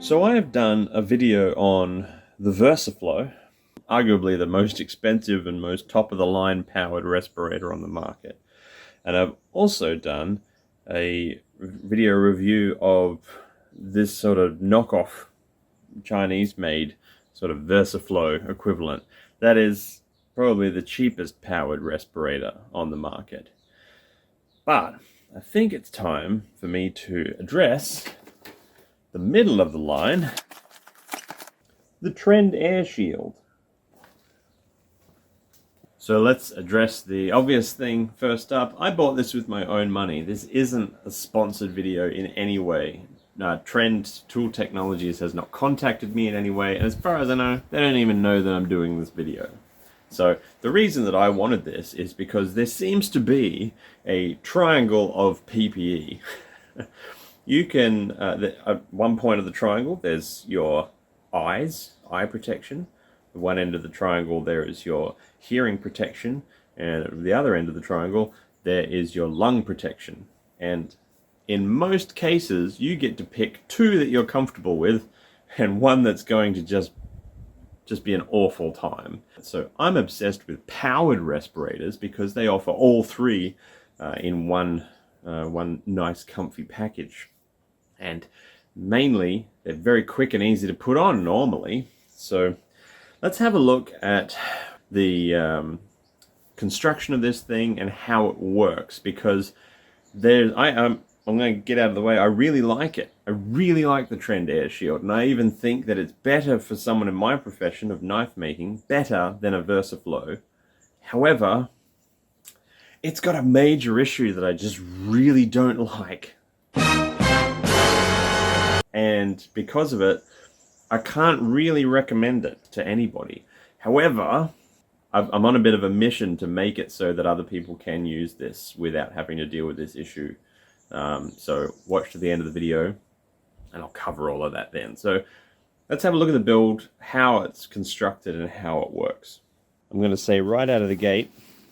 So I have done a video on the VersaFlow, arguably the most expensive and most top-of-the-line powered respirator on the market. And I've also done a video review of this sort of knockoff Chinese-made sort of VersaFlow equivalent. That is probably the cheapest powered respirator on the market. But I think it's time for me to address the middle of the line, the Trend Airshield. So let's address the obvious thing first up. I bought this with my own money. This isn't a sponsored video in any way. Trend Tool Technologies has not contacted me in any way, and as far as I know, they don't even know that I'm doing this video. So the reason that I wanted this is because there seems to be a triangle of PPE. You can, at one point of the triangle, there's your eyes, eye protection. At one end of the triangle, there is your hearing protection. And at the other end of the triangle, there is your lung protection. And in most cases, you get to pick two that you're comfortable with and one that's going to just be an awful time. So I'm obsessed with powered respirators because they offer all three in one nice comfy package. And mainly, they're very quick and easy to put on normally. So let's have a look at the construction of this thing and how it works, because I'm going to get out of the way. I really like it. I really like the Trend Airshield, and I even think that it's better for someone in my profession of knife making, better than a VersaFlow. However, it's got a major issue that I just really don't like. And because of it, I can't really recommend it to anybody. However, I'm on a bit of a mission to make it so that other people can use this without having to deal with this issue. So watch to the end of the video and I'll cover all of that then. So let's have a look at the build, how it's constructed and how it works. I'm going to say right out of the gate,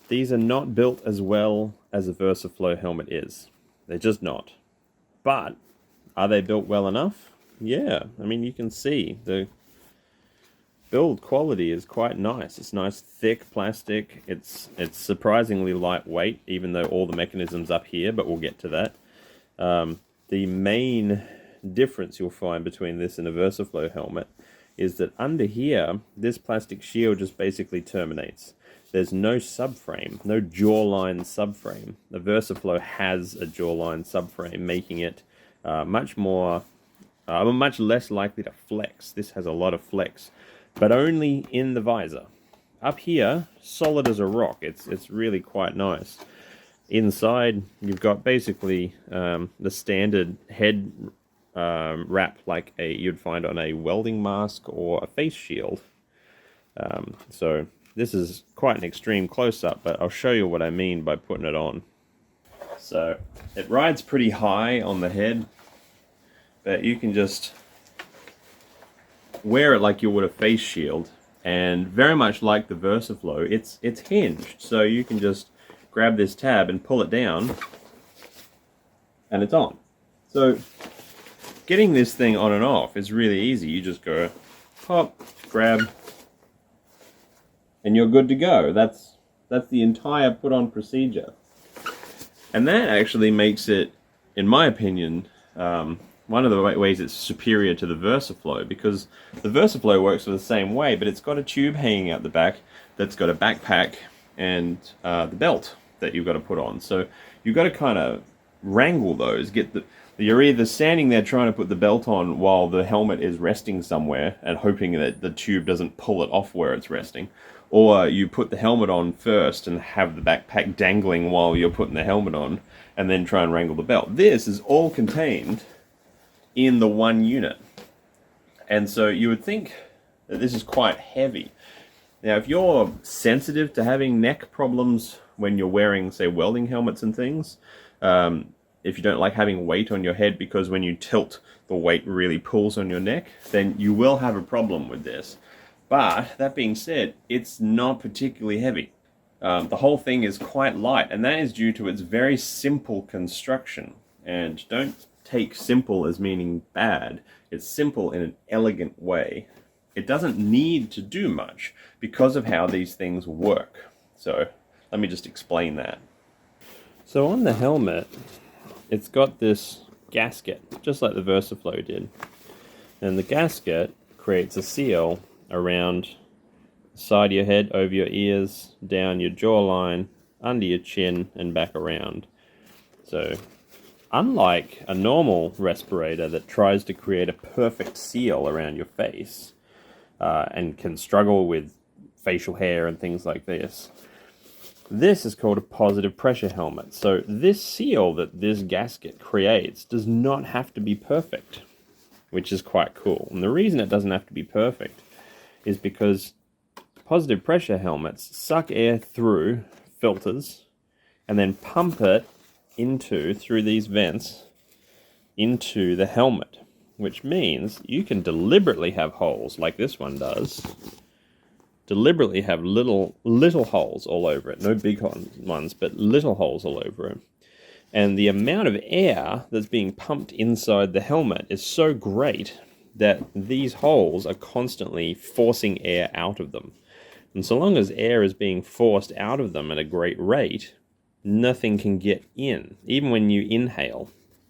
these are not built as well as a VersaFlow helmet is. They're just not. But are they built well enough? Yeah, I mean, you can see the build quality is quite nice. It's nice thick plastic. It's surprisingly lightweight, even though all the mechanism's up here, but we'll get to that. The main difference you'll find between this and a VersaFlow helmet is that under here, this plastic shield just basically terminates. There's no subframe, no jawline subframe. The VersaFlow has a jawline subframe, making it much less likely to flex. This has a lot of flex, but only in the visor. Up here, solid as a rock. It's really quite nice. Inside, you've got basically the standard head wrap like you'd find on a welding mask or a face shield. So this is quite an extreme close-up, but I'll show you what I mean by putting it on. So it rides pretty high on the head, but you can just wear it like you would a face shield, and very much like the VersaFlow, it's hinged, so you can just grab this tab and pull it down, and it's on. So getting this thing on and off is really easy. You just go pop, grab, and you're good to go. That's the entire put-on procedure. And that actually makes it, in my opinion, one of the ways it's superior to the VersaFlow, because the VersaFlow works the same way, but it's got a tube hanging out the back that's got a backpack and the belt that you've got to put on. So you've got to kind of wrangle those. You're either standing there trying to put the belt on while the helmet is resting somewhere and hoping that the tube doesn't pull it off where it's resting, or you put the helmet on first and have the backpack dangling while you're putting the helmet on and then try and wrangle the belt. This is all contained in the one unit. And so you would think that this is quite heavy. Now, if you're sensitive to having neck problems when you're wearing, say, welding helmets and things, if you don't like having weight on your head because when you tilt, the weight really pulls on your neck, then you will have a problem with this. But that being said, it's not particularly heavy. The whole thing is quite light, and that is due to its very simple construction. And don't take simple as meaning bad. It's simple in an elegant way. It doesn't need to do much because of how these things work. So let me just explain that. So on the helmet, it's got this gasket, just like the VersaFlow did. And the gasket creates a seal around the side of your head, over your ears, down your jawline, under your chin, and back around. So unlike a normal respirator that tries to create a perfect seal around your face and can struggle with facial hair and things like this, this is called a positive pressure helmet. So this seal that this gasket creates does not have to be perfect, which is quite cool. And the reason it doesn't have to be perfect is because positive pressure helmets suck air through filters and then pump it through these vents into the helmet, which means you can deliberately have holes like this one does. Deliberately have little holes all over it. No big ones, but little holes all over it. And the amount of air that's being pumped inside the helmet is so great that these holes are constantly forcing air out of them. And so long as air is being forced out of them at a great rate, nothing can get in. Even when you inhale,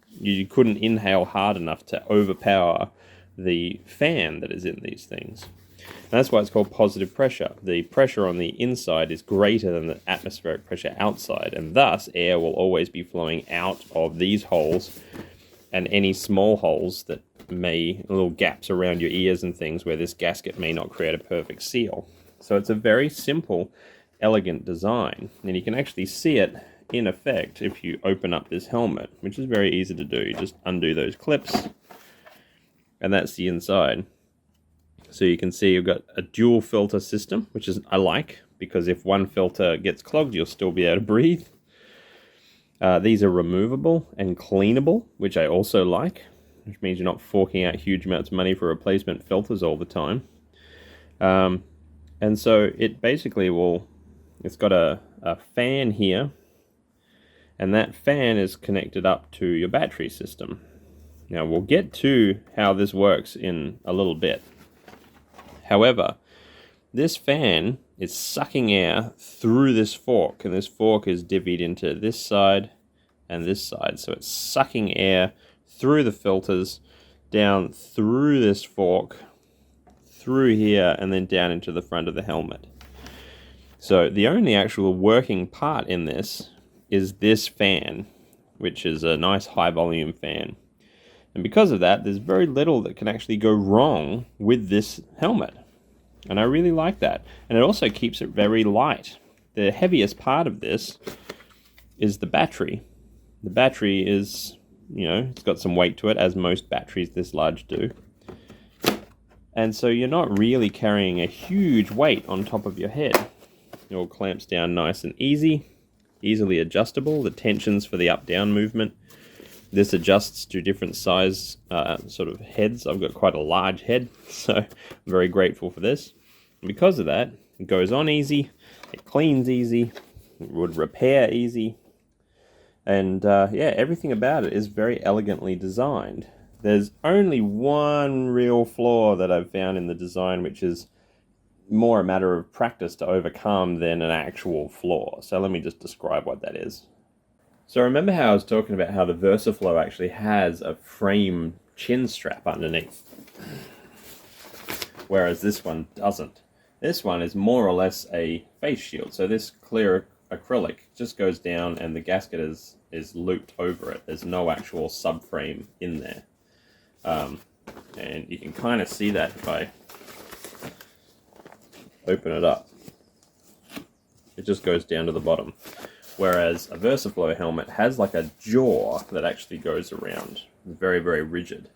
you couldn't inhale hard enough to overpower the fan that is in these things. And that's why it's called positive pressure. The pressure on the inside is greater than the atmospheric pressure outside, and thus air will always be flowing out of these holes and any small holes that little gaps around your ears and things where this gasket may not create a perfect seal. So it's a very simple, elegant design, and you can actually see it in effect if you open up this helmet, which is very easy to do. You just undo those clips, and that's the inside. So you can see you've got a dual filter system, which I like, because if one filter gets clogged, you'll still be able to breathe. These are removable and cleanable, which I also like, which means you're not forking out huge amounts of money for replacement filters all the time. And so it basically it's got a fan here, and that fan is connected up to your battery system. Now we'll get to how this works in a little bit. However, this fan is sucking air through this fork, and this fork is divvied into this side and this side. So it's sucking air through the filters, down through this fork, through here, and then down into the front of the helmet. So the only actual working part in this is this fan, which is a nice high volume fan. And because of that, there's very little that can actually go wrong with this helmet. And I really like that. And it also keeps it very light. The heaviest part of this is the battery. The battery is, it's got some weight to it, as most batteries this large do. And so you're not really carrying a huge weight on top of your head. It all clamps down nice and easily adjustable. The tensions for the up-down movement. This adjusts to different size sort of heads. I've got quite a large head, so I'm very grateful for this. And because of that, it goes on easy, it cleans easy, it would repair easy, and everything about it is very elegantly designed. There's only one real flaw that I've found in the design, which is more a matter of practice to overcome than an actual flaw. So let me just describe what that is. So remember how I was talking about how the VersaFlow actually has a frame chin strap underneath, whereas this one doesn't. This one is more or less a face shield. So this clear acrylic just goes down and the gasket is looped over it. There's no actual subframe in there. And you can kind of see that if I open it up. It just goes down to the bottom. Whereas a VersaFlow helmet has like a jaw that actually goes around. Very, very rigid.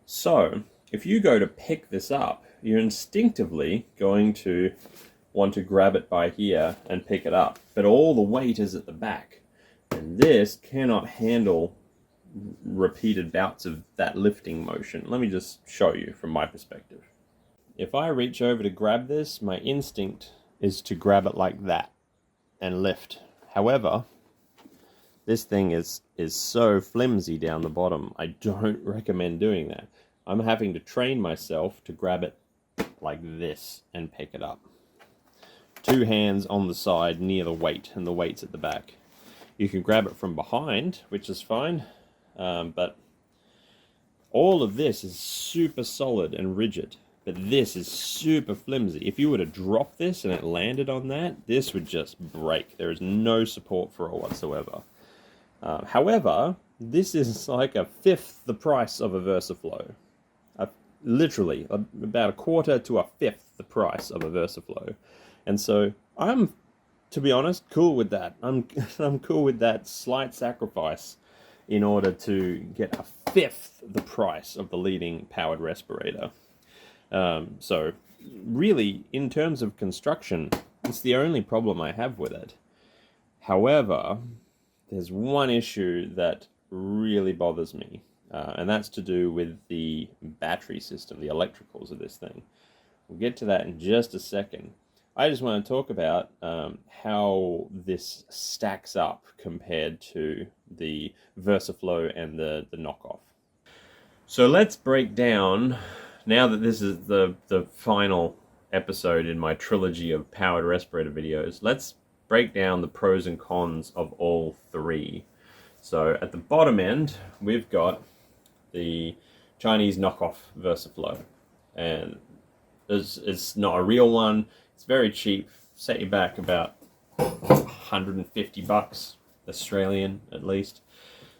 So if you go to pick this up, you're instinctively going to want to grab it by here and pick it up. But all the weight is at the back. And this cannot handle repeated bouts of that lifting motion. Let me just show you from my perspective. If I reach over to grab this, my instinct is to grab it like that and lift. However, This thing is so flimsy down the bottom. I don't recommend doing that. I'm having to train myself to grab it like this and pick it up. 2 hands on the side near the weight, and the weight's at the back. You can grab it from behind, which is fine, but all of this is super solid and rigid, but this is super flimsy. If you were to drop this and it landed on that, this would just break. There is no support for it whatsoever. However, this is like 1/5 the price of a VersaFlow. Literally, about 1/4 to 1/5 the price of a VersaFlow. And so I'm, to be honest, cool with that. I'm cool with that slight sacrifice in order to get 1/5 the price of the leading powered respirator. So really, in terms of construction, it's the only problem I have with it. However, there's one issue that really bothers me, and that's to do with the battery system, the electricals of this thing. We'll get to that in just a second. I just want to talk about how this stacks up compared to the VersaFlow and the knockoff. So let's break down, now that this is the final episode in my trilogy of powered respirator videos, let's break down the pros and cons of all 3. So at the bottom end, we've got the Chinese knockoff VersaFlow, and it's not a real one. It's very cheap. Set you back about $150 Australian at least.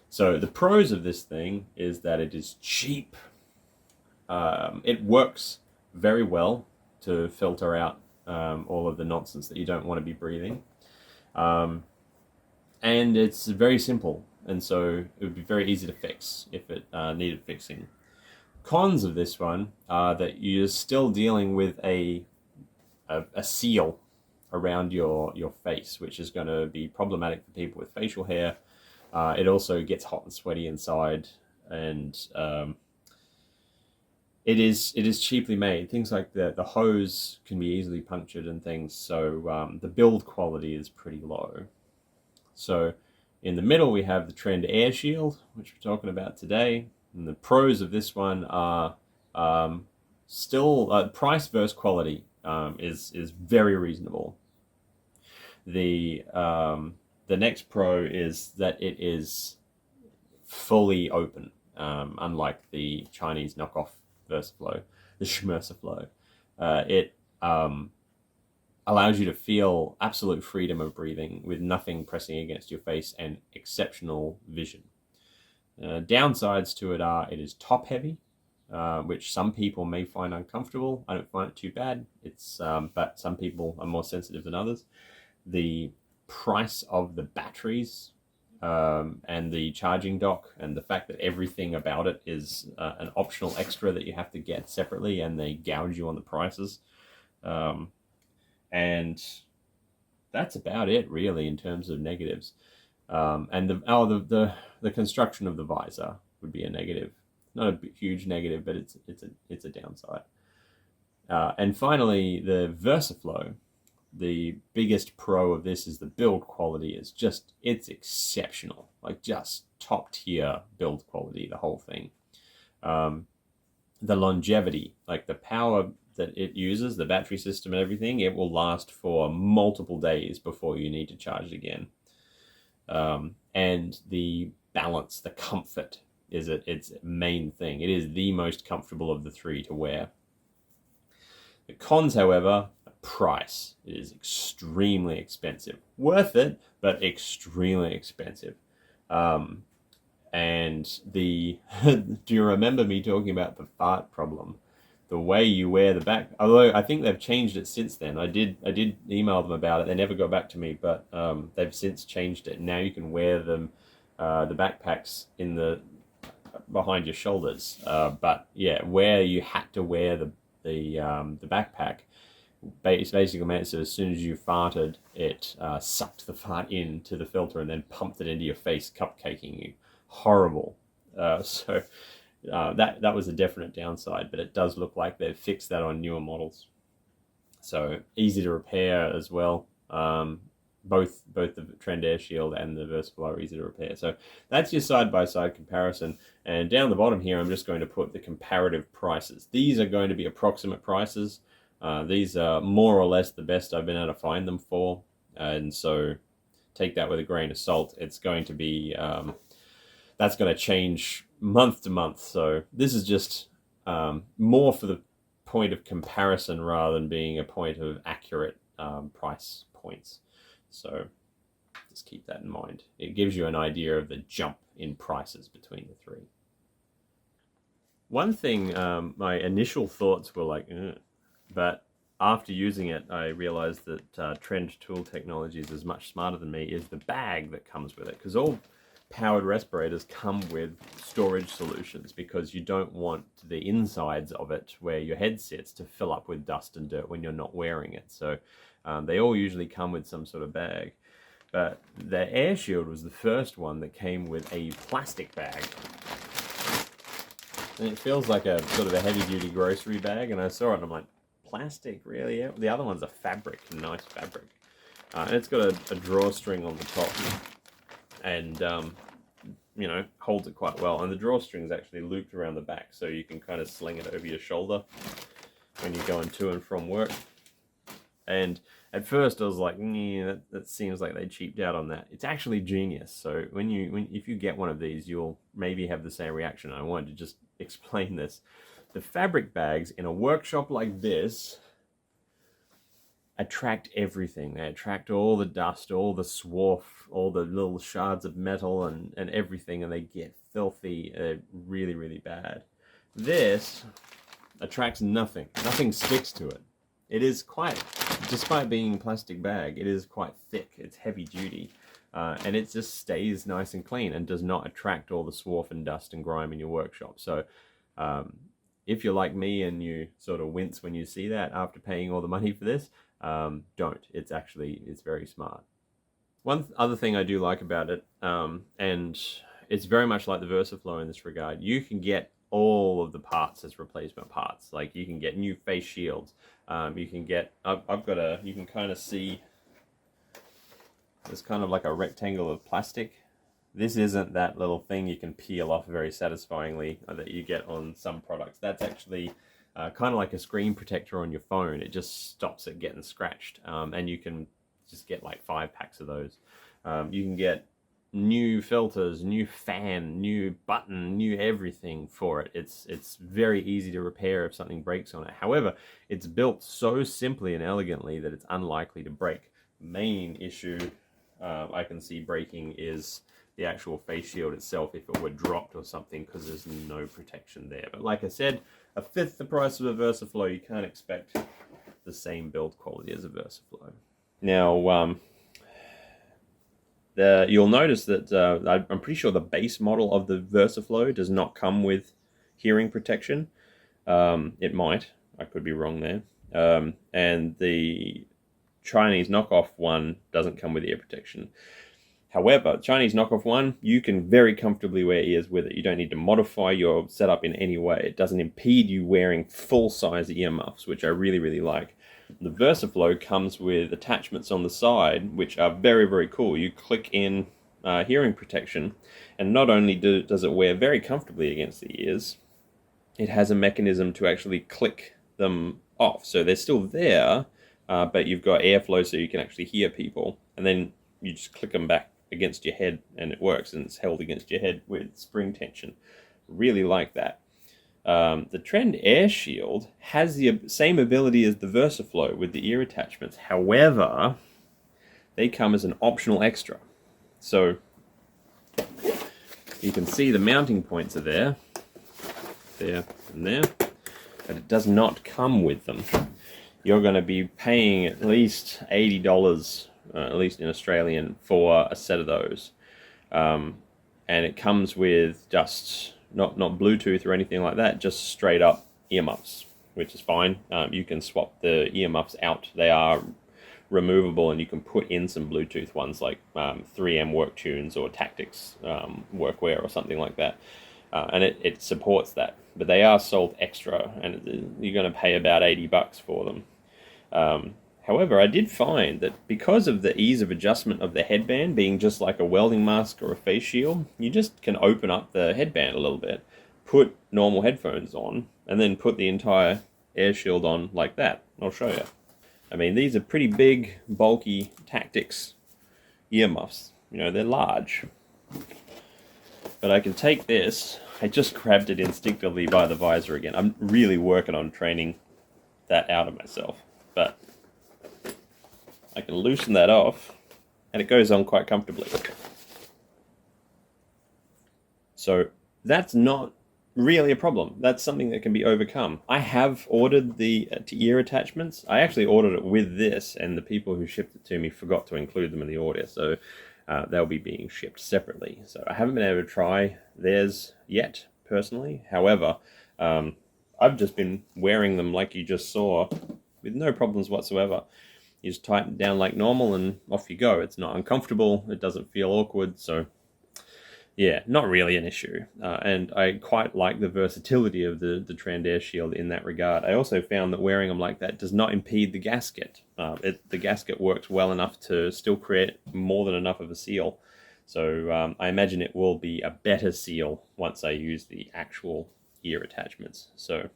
So the pros of this thing is that it is cheap. It works very well to filter out all of the nonsense that you don't want to be breathing. And it's very simple, and so it would be very easy to fix if it needed fixing. Cons of this one are that you're still dealing with a seal around your face, which is going to be problematic for people with facial hair. It also gets hot and sweaty inside, and it is cheaply made. Things like the hose can be easily punctured and things, so the build quality is pretty low. So in the middle we have the Trend Airshield, which we're talking about today, and the pros of this one are still price versus quality. Is very reasonable. The next pro is that it is fully open, unlike the Chinese knockoff VersaFlow, the Schmersaflow. It allows you to feel absolute freedom of breathing with nothing pressing against your face and exceptional vision. Downsides to it are it is top heavy, which some people may find uncomfortable. I don't find it too bad. It's but some people are more sensitive than others. The price of the batteries and the charging dock, and the fact that everything about it is an optional extra that you have to get separately, and they gouge you on the prices. And that's about it, really, in terms of negatives. And the construction of the visor would be a negative. Not a huge negative, but it's a downside. And finally, the VersaFlow. The biggest pro of this is the build quality. It's exceptional, like just top tier build quality, the whole thing. The longevity, like the power that it uses, the battery system and everything, it will last for multiple days before you need to charge it again. And the balance, the comfort is its main thing. It is the most comfortable of the 3 to wear. The cons, however, price. It is extremely expensive. Worth it, but extremely expensive. And do you remember me talking about the fart problem? The way you wear the back, although I think they've changed it since then. I did email them about it. They never got back to me, but they've since changed it. Now you can wear them, the backpacks behind your shoulders. But yeah, where you had to wear the backpack, basically meant so as soon as you farted, it sucked the fart into the filter and then pumped it into your face, cupcaking you. Horrible. So that was a definite downside, but it does look like they've fixed that on newer models. So easy to repair as well. both the Trend Airshield and the VersaFlow are easy to repair. So that's your side-by-side comparison. And down the bottom here, I'm just going to put the comparative prices. These are going to be approximate prices. These are more or less the best I've been able to find them for. And so take that with a grain of salt. It's going to be, that's going to change month to month. So this is just more for the point of comparison rather than being a point of accurate price points. So just keep that in mind. It gives you an idea of the jump in prices between the three. One thing, my initial thoughts were like, but after using it, I realized that Trend Tool Technologies is much smarter than me, is the bag that comes with it. Because all powered respirators come with storage solutions because you don't want the insides of it where your head sits to fill up with dust and dirt when you're not wearing it. So they all usually come with some sort of bag. But the Airshield was the first one that came with a plastic bag. And it feels like a sort of a heavy-duty grocery bag, and I saw it and I'm like, plastic, really? Yeah. The other one's a fabric, nice fabric. And it's got a drawstring on the top. And, you know, holds it quite well. And the drawstring is actually looped around the back, so you can kind of sling it over your shoulder when you're going to and from work. And at first I was like, that seems like they cheaped out on that. It's actually genius. So if you get one of these, you'll maybe have the same reaction. I wanted to just explain this. The fabric bags in a workshop like this attract everything. They attract all the dust, all the swarf, all the little shards of metal and everything, and they get filthy, really, really bad. This attracts nothing. Nothing sticks to it. It is quite, despite being a plastic bag, it is quite thick. It's heavy duty. And it just stays nice and clean and does not attract all the swarf and dust and grime in your workshop. So if you're like me and you sort of wince when you see that after paying all the money for this, don't. It's very smart. One other thing I do like about it, and it's very much like the VersaFlow in this regard, you can get all of the parts as replacement parts. Like you can get new face shields. You can get, you can kind of see, there's kind of like a rectangle of plastic. This isn't that little thing you can peel off very satisfyingly that you get on some products. That's actually kind of like a screen protector on your phone. It just stops it getting scratched. And you can just get like 5 packs of those. You can get new filters, new fan, new button, new everything for it. It's very easy to repair if something breaks on it. However, it's built so simply and elegantly that it's unlikely to break. Main issue I can see breaking is the actual face shield itself if it were dropped or something, because there's no protection there. But like I said, a fifth the price of a VersaFlow, you can't expect the same build quality as a VersaFlow. Now, you'll notice that I'm pretty sure the base model of the VersaFlow does not come with hearing protection. It might. I could be wrong there. And the Chinese knockoff one doesn't come with ear protection. However, the Chinese knockoff one, you can very comfortably wear ears with it. You don't need to modify your setup in any way. It doesn't impede you wearing full-size earmuffs, which I really, really like. The VersaFlow comes with attachments on the side, which are very, very cool. You click in hearing protection, and not only does it wear very comfortably against the ears, it has a mechanism to actually click them off. So they're still there, but you've got airflow so you can actually hear people, and then you just click them back against your head and it works, and it's held against your head with spring tension. Really like that. The Trend Airshield has the same ability as the VersaFlow with the ear attachments. However, they come as an optional extra. So you can see the mounting points are there, and there, but it does not come with them. You're going to be paying at least $80, at least in Australian, for a set of those. And it comes with just not Bluetooth or anything like that, just straight up earmuffs, which is fine. You can swap the earmuffs out. They are removable, and you can put in some Bluetooth ones like 3M Work Tunes or Tactics Workwear or something like that. And it supports that. But they are sold extra, and you're going to pay about $80 for them. However, I did find that because of the ease of adjustment of the headband being just like a welding mask or a face shield, you just can open up the headband a little bit, put normal headphones on, and then put the entire air shield on like that. I'll show you. I mean, these are pretty big, bulky Tactics earmuffs. You know, they're large. But I can take this. I just grabbed it instinctively by the visor again. I'm really working on training that out of myself. But I can loosen that off, and it goes on quite comfortably. So that's not really a problem. That's something that can be overcome. I have ordered the ear attachments. I actually ordered it with this, and the people who shipped it to me forgot to include them in the order, so they'll be being shipped separately. So I haven't been able to try theirs yet, personally. However, I've just been wearing them like you just saw, with no problems whatsoever. You just tighten it down like normal, and off you go. It's not uncomfortable. It doesn't feel awkward, so yeah, not really an issue. And I quite like the versatility of the Trend Airshield in that regard. I also found that wearing them like that does not impede the gasket. The gasket works well enough to still create more than enough of a seal. So I imagine it will be a better seal once I use the actual ear attachments. So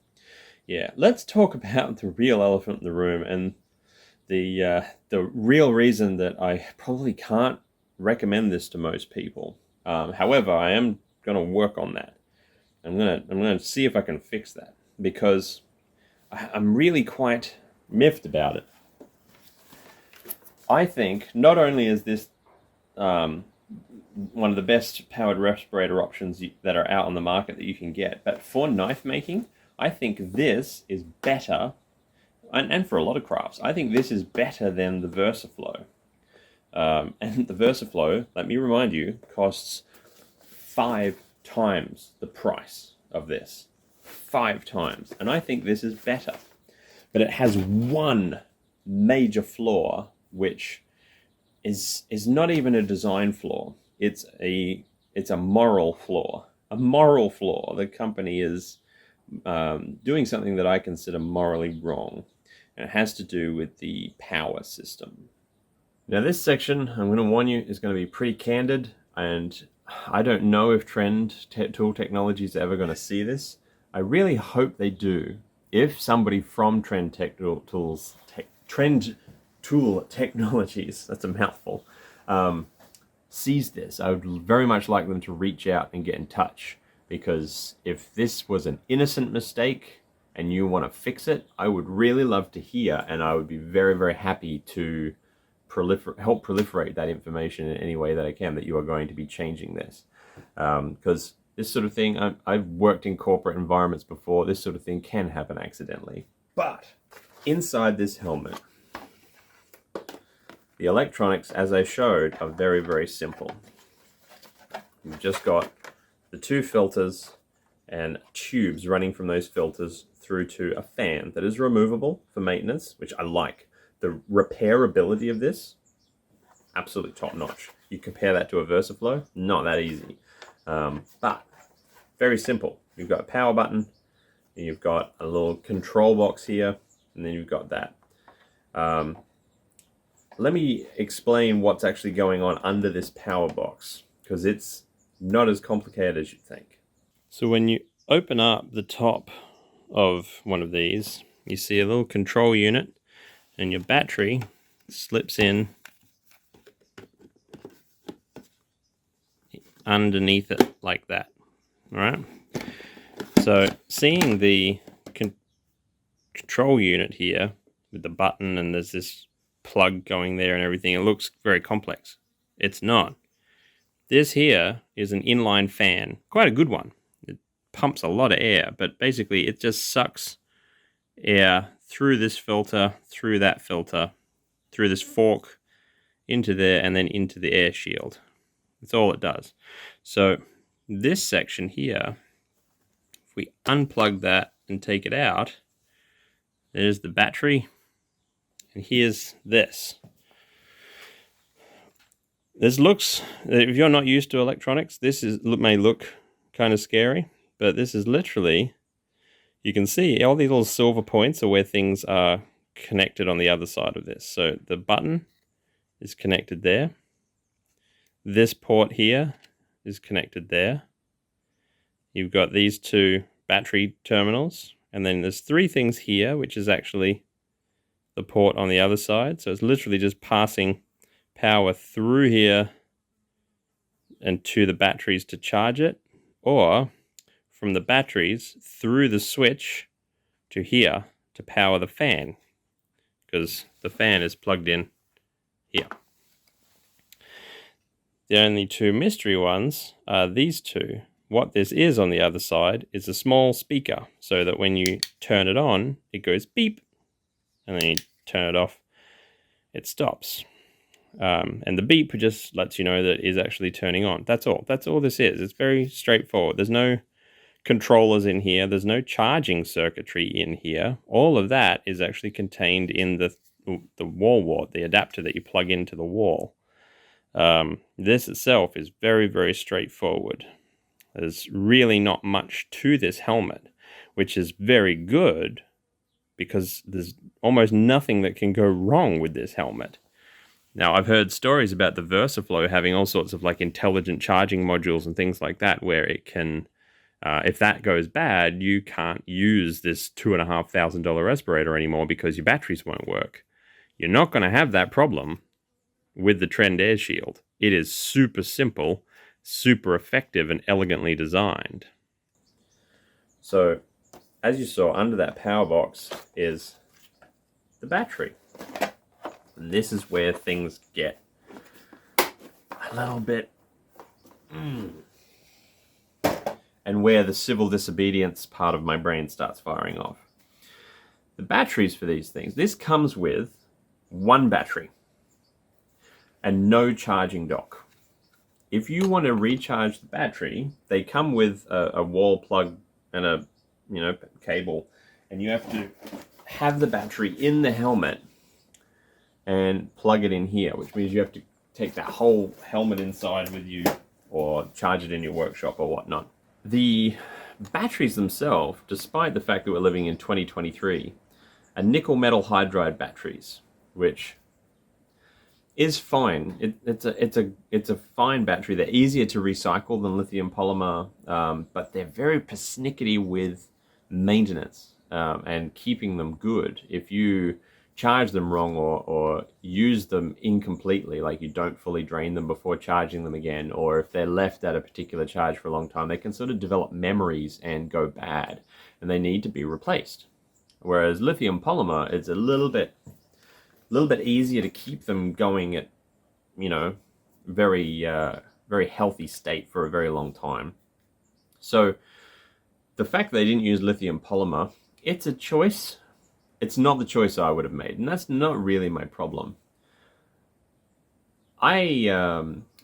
yeah, let's talk about the real elephant in the room, and the real reason that I probably can't recommend this to most people. However, I am going to work on that. I'm gonna see if I can fix that, because I'm really quite miffed about it. I think not only is this one of the best powered respirator options that are out on the market that you can get, but for knife making, I think this is better, and for a lot of crafts, I think this is better than the VersaFlow. And the VersaFlow, let me remind you, costs 5 times the price of this. 5 times. And I think this is better. But it has one major flaw, which is not even a design flaw. It's a moral flaw. A moral flaw. The company is doing something that I consider morally wrong. And it has to do with the power system. Now this section, I'm going to warn you, is going to be pretty candid, and I don't know if Trend Tool Technology is ever going to see this. I really hope they do. If somebody from Trend Tool Technologies, that's a mouthful, sees this, I would very much like them to reach out and get in touch, because if this was an innocent mistake and you want to fix it, I would really love to hear, and I would be very, very happy to help proliferate that information in any way that I can, that you are going to be changing this. Because this sort of thing, I've worked in corporate environments before, this sort of thing can happen accidentally. But inside this helmet, the electronics, as I showed, are very, very simple. You've just got the 2 filters and tubes running from those filters through to a fan that is removable for maintenance, which I like. The repairability of this, absolutely top notch. You compare that to a VersaFlow, not that easy. But very simple. You've got a power button, and you've got a little control box here, and then you've got that. Let me explain what's actually going on under this power box, because it's not as complicated as you'd think. So when you open up the top of one of these, you see a little control unit, and your battery slips in underneath it like that. All right. So seeing the control unit here with the button, and there's this plug going there and everything, it looks very complex. It's not. This here is an inline fan, quite a good one. It pumps a lot of air, but basically it just sucks air through this filter, through that filter, through this fork, into there, and then into the air shield. That's all it does. So this section here, if we unplug that and take it out, there's the battery, and here's this. This looks, if you're not used to electronics, this may look kind of scary, but this is literally, you can see all these little silver points are where things are connected on the other side of this. So the button is connected there. This port here is connected there. You've got these two battery terminals, and then there's three things here, which is actually the port on the other side. So it's literally just passing power through here and to the batteries to charge it, or from the batteries through the switch to here to power the fan, because the fan is plugged in here. The only two mystery ones are these two. What this is on the other side is a small speaker, so that when you turn it on, it goes beep, and then you turn it off, it stops. And the beep just lets you know that it is actually turning on. That's all. That's all this is. It's very straightforward. There's no controllers in here. There's no charging circuitry in here. All of that is actually contained in the wall wart, the adapter that you plug into the wall. This itself is very, very straightforward. There's really not much to this helmet, which is very good because there's almost nothing that can go wrong with this helmet. Now, I've heard stories about the VersaFlow having all sorts of like intelligent charging modules and things like that, where it can, if that goes bad, you can't use this $2,500 respirator anymore because your batteries won't work. You're not going to have that problem with the Trend Airshield. It is super simple, super effective, and elegantly designed. So, as you saw, under that power box is the battery. And this is where things get a little bit... and where the civil disobedience part of my brain starts firing off. The batteries for these things, this comes with one battery and no charging dock. If you want to recharge the battery, they come with a wall plug and a cable, and you have to have the battery in the helmet and plug it in here, which means you have to take that whole helmet inside with you or charge it in your workshop or whatnot. The batteries themselves, despite the fact that we're living in 2023, are nickel metal hydride batteries, which is fine. It's a fine battery. They're easier to recycle than lithium polymer, but they're very persnickety with maintenance and keeping them good. If you charge them wrong or use them incompletely, like you don't fully drain them before charging them again, or if they're left at a particular charge for a long time, they can sort of develop memories and go bad, and they need to be replaced. Whereas lithium polymer is a little bit easier to keep them going at, very healthy state for a very long time. So the fact that they didn't use lithium polymer, it's a choice. It's not the choice I would have made, and that's not really my problem.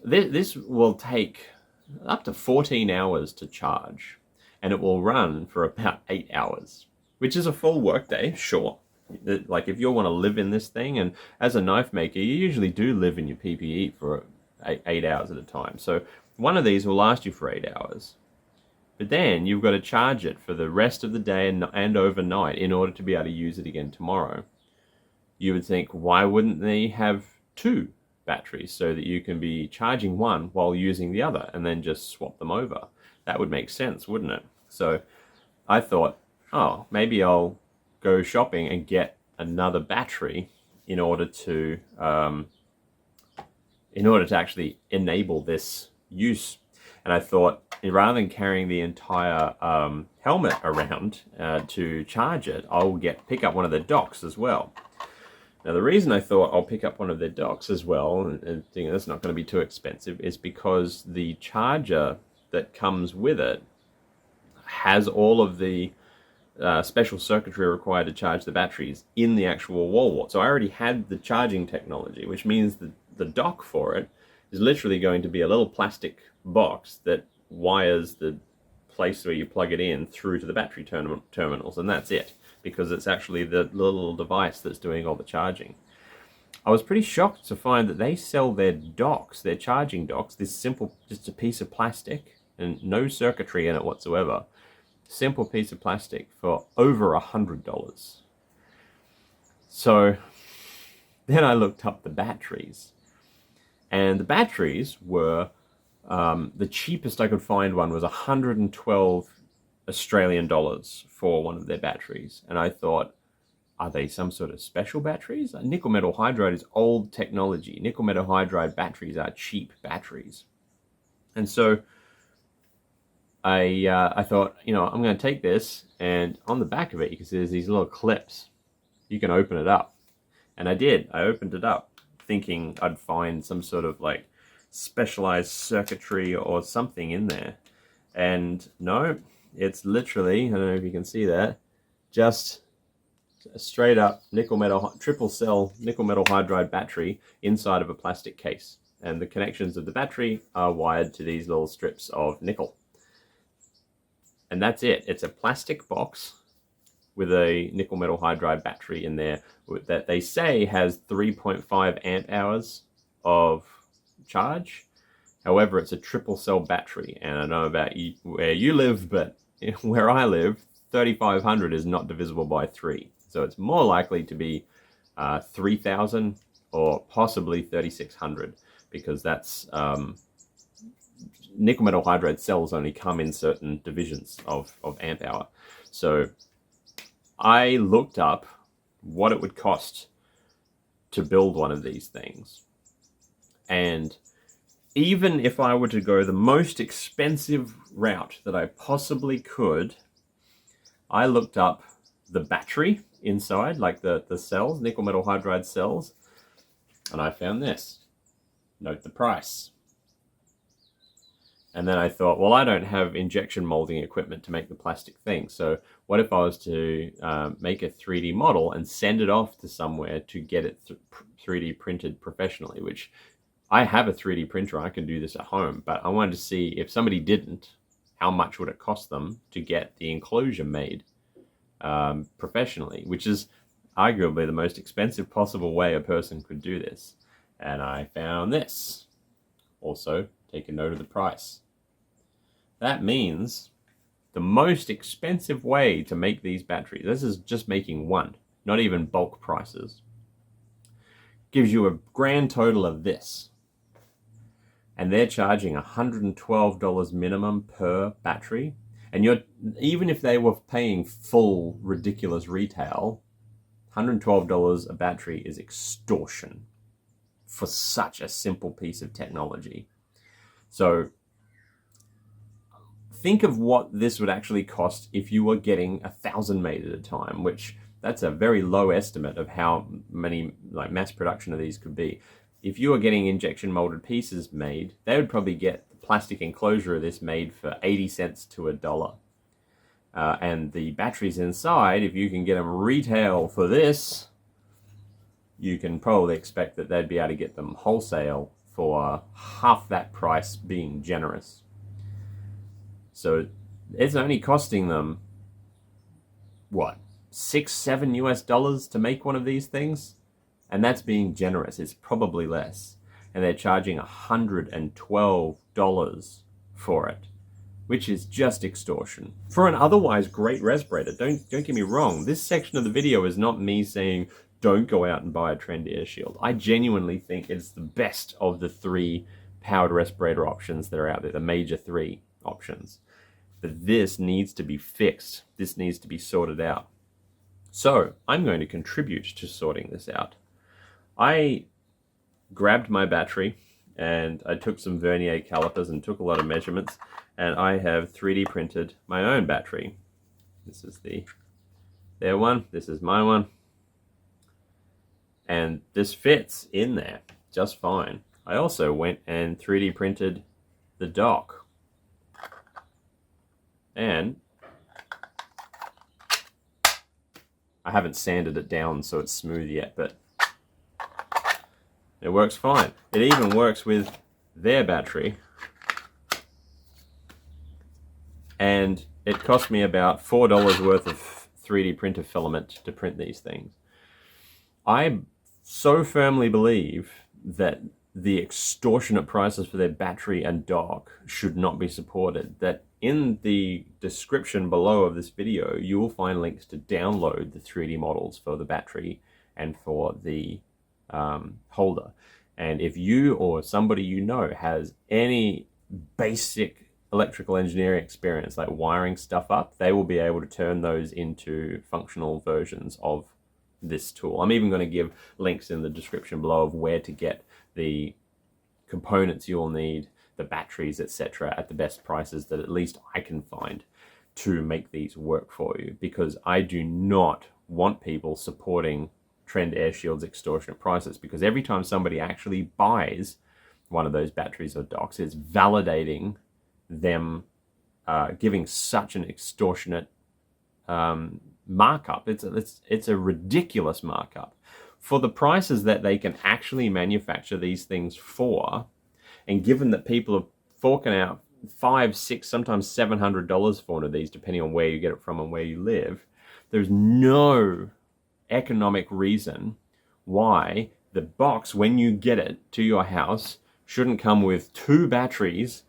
This will take up to 14 hours to charge, and it will run for about 8 hours, which is a full workday, sure. Like if you want to live in this thing, and as a knife maker, you usually do live in your PPE for 8 hours at a time. So one of these will last you for 8 hours. But then you've got to charge it for the rest of the day and overnight in order to be able to use it again tomorrow. You would think, why wouldn't they have two batteries so that you can be charging one while using the other and then just swap them over? That would make sense, wouldn't it? So I thought, oh, maybe I'll go shopping and get another battery in order to actually enable this use. And I thought, rather than carrying the entire helmet around to charge it, I'll pick up one of the docks as well. Now, the reason I thought I'll pick up one of their docks as well, and thinking that's not going to be too expensive, is because the charger that comes with it has all of the special circuitry required to charge the batteries in the actual wall wart. So I already had the charging technology, which means that the dock for it is literally going to be a little plastic box that wires the place where you plug it in through to the battery terminals, and that's it, because it's actually the little device that's doing all the charging. I was pretty shocked to find that they sell their docks, their charging docks, this simple, just a piece of plastic and no circuitry in it whatsoever, simple piece of plastic, for over $100. So then I looked up the batteries, and the batteries were the cheapest I could find one was 112 Australian dollars for one of their batteries. And I thought, are they some sort of special batteries? Nickel metal hydride is old technology. Nickel metal hydride batteries are cheap batteries. And so I thought, you know, I'm going to take this, and on the back of it, you can see there's these little clips. You can open it up. And I did. I opened it up thinking I'd find some sort of like specialized circuitry or something in there. And no, it's literally, I don't know if you can see that, just a straight up triple cell nickel metal hydride battery inside of a plastic case. And the connections of the battery are wired to these little strips of nickel. And that's it. It's a plastic box with a nickel metal hydride battery in there that they say has 3.5 amp hours of charge. However, it's a triple cell battery, and I don't know about where you live, but where I live, 3500 is not divisible by 3. So it's more likely to be 3000 or possibly 3600, because that's nickel metal hydride cells only come in certain divisions of amp hour. So I looked up what it would cost to build one of these things. And even if I were to go the most expensive route that I possibly could, I looked up the battery inside, like the cells, nickel metal hydride cells, and I found this. Note the price. And then I thought, well, I don't have injection molding equipment to make the plastic thing. So what if I was to make a 3D model and send it off to somewhere to get it 3D printed professionally, which I have a 3D printer. I can do this at home, but I wanted to see if somebody didn't, how much would it cost them to get the enclosure made professionally, which is arguably the most expensive possible way a person could do this. And I found this. Also, take a note of the price. That means the most expensive way to make these batteries, this is just making one, not even bulk prices, gives you a grand total of this. And they're charging $112 minimum per battery. And even if they were paying full ridiculous retail, $112 a battery is extortion for such a simple piece of technology. So think of what this would actually cost if you were getting 1,000 made at a time, which that's a very low estimate of how many like mass production of these could be. If you were getting injection molded pieces made, they would probably get the plastic enclosure of this made for 80 cents to $1. And the batteries inside, if you can get them retail for this, you can probably expect that they'd be able to get them wholesale for half that price, being generous. So it's only costing them, what, $6-7 US to make one of these things? And that's being generous. It's probably less. And they're charging $112 for it, which is just extortion. For an otherwise great respirator, don't get me wrong, this section of the video is not me saying, don't go out and buy a Trend Airshield. I genuinely think it's the best of the 3 powered respirator options that are out there, the major 3 options. But this needs to be fixed. This needs to be sorted out. So I'm going to contribute to sorting this out. I grabbed my battery and I took some vernier calipers and took a lot of measurements, and I have 3D printed my own battery. This is their one, this is my one. And this fits in there just fine. I also went and 3D printed the dock. And I haven't sanded it down so it's smooth yet, but it works fine. It even works with their battery. And it cost me about $4 worth of 3D printer filament to print these things. I so firmly believe that the extortionate prices for their battery and dock should not be supported, that in the description below of this video, you will find links to download the 3D models for the battery and for the holder. And if you or somebody you know has any basic electrical engineering experience, like wiring stuff up, they will be able to turn those into functional versions of this tool. I'm even going to give links in the description below of where to get the components you'll need, the batteries, etc., at the best prices that at least I can find to make these work for you, because I do not want people supporting Trend Airshield's extortionate prices, because every time somebody actually buys one of those batteries or docks, it's validating them giving such an extortionate markup. It's a ridiculous markup for the prices that they can actually manufacture these things for. And given that people are forking out $500, $600, sometimes $700 for one of these, depending on where you get it from and where you live, there's no economic reason why the box, when you get it to your house, shouldn't come with 2 batteries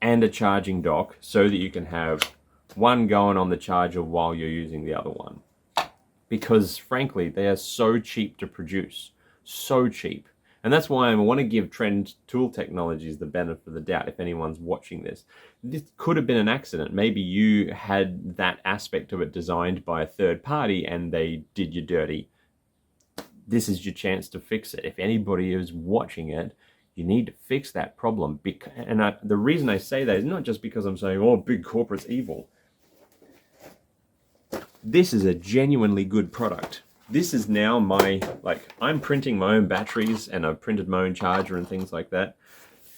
and a charging dock, so that you can have one going on the charger while you're using the other one. Because frankly, they are so cheap to produce, so cheap. And that's why I want to give Trend Tool Technologies the benefit of the doubt. If anyone's watching this, this could have been an accident. Maybe you had that aspect of it designed by a third party and they did you dirty. This is your chance to fix it. If anybody is watching it, you need to fix that problem. And the reason I say that is not just because I'm saying, oh, big corporate's evil. This is a genuinely good product. This is now I'm printing my own batteries, and I've printed my own charger and things like that,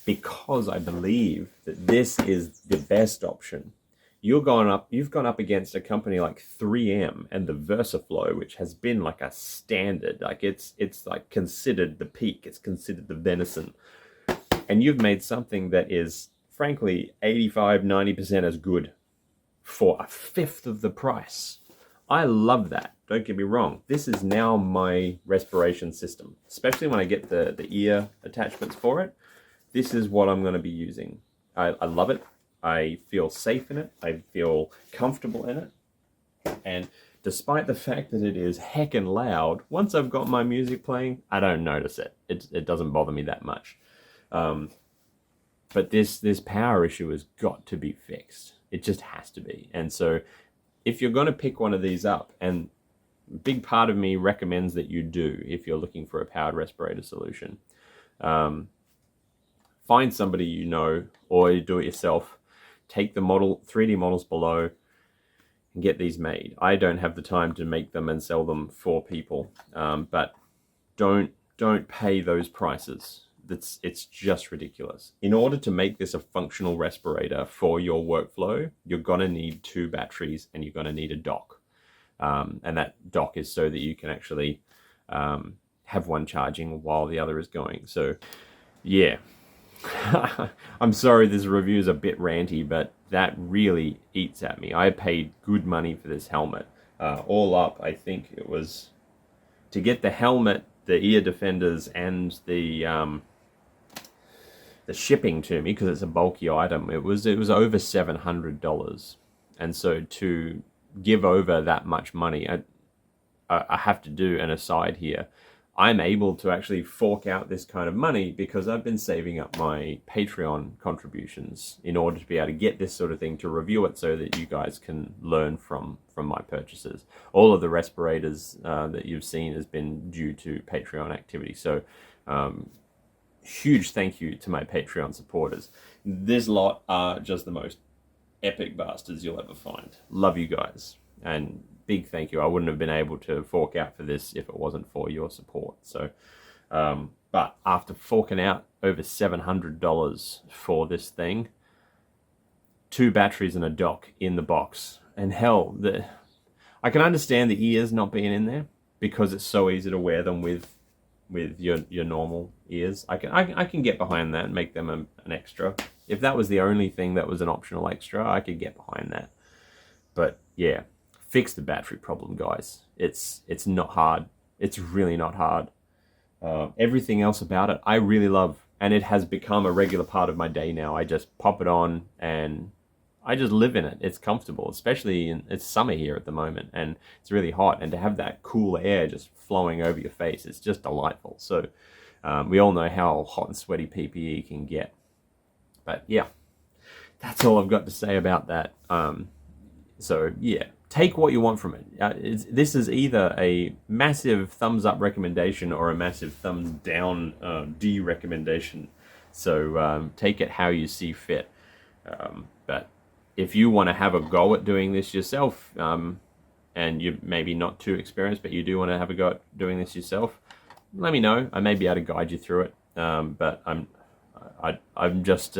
because I believe that this is the best option. You've gone up against a company like 3M and the VersaFlow, which has been like a standard. Like it's like considered the peak. It's considered the venison. And you've made something that is frankly 85-90% as good for a fifth of the price. I love that. Don't get me wrong. This is now my respiration system, especially when I get the ear attachments for it. This is what I'm going to be using. I love it. I feel safe in it. I feel comfortable in it. And despite the fact that it is heckin' loud, once I've got my music playing, I don't notice it. It doesn't bother me that much. But this power issue has got to be fixed. It just has to be. And so if you're going to pick one of these up, and a big part of me recommends that you do if you're looking for a powered respirator solution, find somebody you know, or do it yourself. Take the 3D models below and get these made. I don't have the time to make them and sell them for people, but don't pay those prices. It's just ridiculous. In order to make this a functional respirator for your workflow, you're gonna need 2 batteries and you're gonna need a dock. And that dock is so that you can actually have one charging while the other is going. So yeah, I'm sorry this review is a bit ranty, but that really eats at me. I paid good money for this helmet. All up, I think it was, to get the helmet, the ear defenders, and the shipping to me, because it's a bulky item, it was over $700. And so to give over that much money, I have to do an aside here. I'm able to actually fork out this kind of money because I've been saving up my Patreon contributions in order to be able to get this sort of thing, to review it so that you guys can learn from my purchases. All of the respirators that you've seen has been due to Patreon activity. So huge thank you to my Patreon supporters. This lot are just the most epic bastards you'll ever find. Love you guys, and big thank you. I wouldn't have been able to fork out for this if it wasn't for your support. So but after forking out over $700 for this thing, 2 batteries and a dock in the box, and hell, I can understand the ears not being in there because it's so easy to wear them with your normal ears. I can get behind that and make them an extra. If that was the only thing that was an optional extra, I could get behind that. But yeah, fix the battery problem, guys. It's not hard. It's really not hard. Everything else about it I really love, and it has become a regular part of my day now. I just pop it on and I just live in it. It's comfortable, especially it's summer here at the moment, and it's really hot. And to have that cool air just flowing over your face, it's just delightful. So we all know how hot and sweaty PPE can get. But yeah, that's all I've got to say about that. So yeah, take what you want from it. This is either a massive thumbs up recommendation or a massive thumbs down de-recommendation. So take it how you see fit. But if you want to have a go at doing this yourself, and you're maybe not too experienced, but you do want to have a go at doing this yourself, let me know. I may be able to guide you through it. But I'm just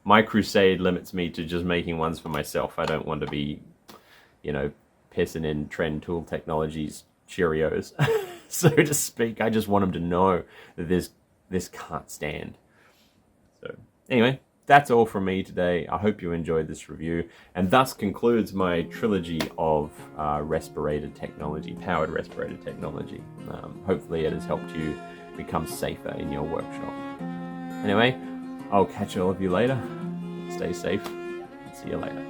my crusade limits me to just making ones for myself. I don't want to be, pissing in Trend Tool Technologies Cheerios, so to speak. I just want them to know that this can't stand. So anyway, that's all from me today. I hope you enjoyed this review, and thus concludes my trilogy of respirator technology, powered respirator technology. Hopefully it has helped you become safer in your workshop. Anyway, I'll catch all of you later. Stay safe. See you later.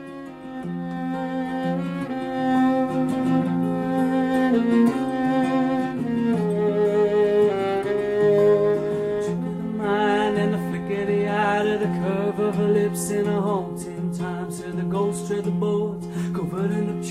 Of her lips in a haunting time, said the ghost tread the boards, covered in the